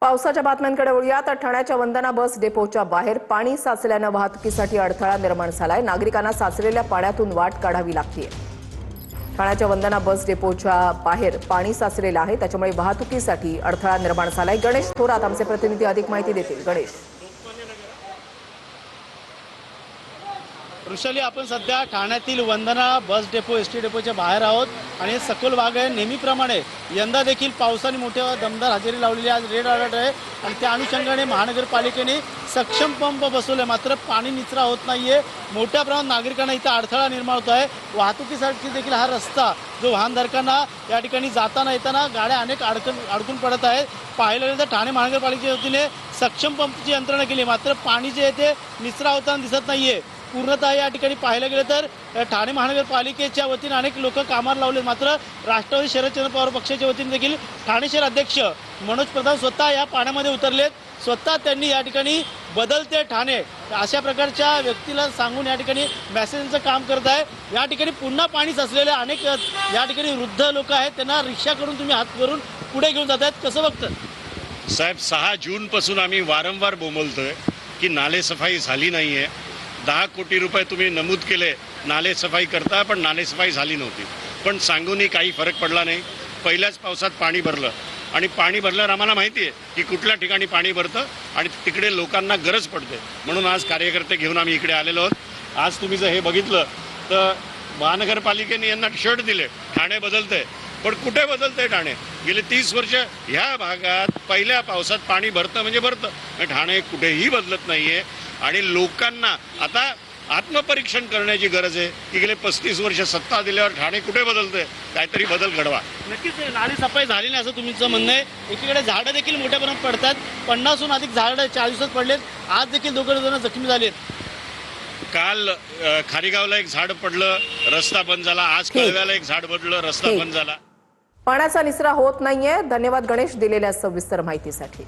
पावसाच्या बातम्यांकडे वळूया तर ठाण्याच्या वंदना बस डेपोच्या बाहेर पाणी साचल्याने वाहतुकीसाठी अडथळा निर्माण झालाय। नागरिकांना साचलेल्या पाण्यातून वाट काढावी लागतेय। ठाण्याच्या वंदना बस डेपोच्या बाहेर पाणी साचलेलं आहे, त्याच्यामुळे वाहतुकीसाठी अडथळा निर्माण झालाय। गणेश थोरात आमचे प्रतिनिधी अधिक माहिती देतील। गणेश, वृषाली, आपण सध्या ठाण्यातील वंदना बस डेपो एसटी डेपोच्या बाहेर आहोत आणि सखोल भाग आहे। नेहमीप्रमाणे यंदा देखील पावसाने मोठ्या दमदार हजेरी लावलेली। आज रेड अलर्ट आहे आणि त्या अनुषंगाने महानगरपालिकेने सक्षम पंप बसवले, मात्र पाणी निचरा होत नाहीये। मोठ्या प्रमाणात नागरिकांना इथं अडथळा निर्माण होत आहे। वाहतुकीसाठी देखील हा रस्ता जो वाहनधारकांना या ठिकाणी जाताना येताना गाड्या अनेक अडकून पडत आहेत। पाहिलं गेलं तर ठाणे महानगरपालिकेच्या वतीने सक्षम पंपची यंत्रणा केली, मात्र पाणी जे आहे ते निचरा होताना दिसत नाहीये। पूर्णतः या ठिकाणी पाहायला गेलं तर ठाणे महानगरपालिकेच्या वतीने अनेक लोक कामाला लावले, मात्र राष्ट्रवादी शरदचंद्र पवार पक्षाच्या वतीने देखील ठाणे शहर अध्यक्ष मनोज प्रधान स्वतः या पाण्यामध्ये उतरलेत। स्वतः त्यांनी या ठिकाणी बदलते ठाणे अशा प्रकारच्या व्यक्तीला सांगून या ठिकाणी मेसेजचं काम करत आहे। या ठिकाणी पुन्हा पाणी साचलेले अनेक या ठिकाणी वृद्ध लोक आहेत, त्यांना रिक्षा करून तुम्ही हात करून पुढे घेऊन जात आहेत, कसं बघतं साहेब? 6 जून पासून आम्ही वारंवार बोंबलतोय की नाले सफाई झाली नाहीये। 10 कोटी रुपये तुम्ही नमूद केले नाले सफाई करता, पण नाले सफाई झाली नव्हती। पण सांगूनही काही फरक पडला नाही। पहिल्याच पावसात पाणी भरलं आणि पाणी भरल्यावर आम्हाला माहिती आहे की कुठल्या ठिकाणी पाणी भरतं आणि तिकडे लोकांना गरज पडते, म्हणून आज कार्यकर्ते घेऊन आम्ही इकडे आलेलो आहोत। आज तुम्ही जर हे बघितलं तर महानगरपालिकेने यांना शर्ट दिले, ठाणे बदलतंय, पण कुठे बदलतंय ठाणे? गेले 30 वर्ष ह्या भागात पहिल्या पावसात पाणी भरतं म्हणजे भरतं, ठाणे कुठेही बदलत नाहीये। आणि लोकांना आता आत्मपरीक्षण करण्याची गरज आहे की गेले 35 वर्ष सत्ता दिल्यावर ठाणे कुठे बदलतंय, काहीतरी बदल घडवा। नक्कीच नाली सफाई झाली नाही असं तुमचं म्हणणं आहे। एकीकडे झाडं देखील मोठ्या प्रमाणात पडतात, 50हून अधिक झाडं 4 दिवसात पडलेत। आज देखील 2 जण जखमी झालेत। काल खारीगावला एक झाड पडलं, रस्ता बंद झाला। आज कळव्याला एक झाड पडलं, रस्ता बंद झाला। पाण्याचा निचरा होत नाहीये। धन्यवाद गणेश दिलेल्या सविस्तर माहितीसाठी।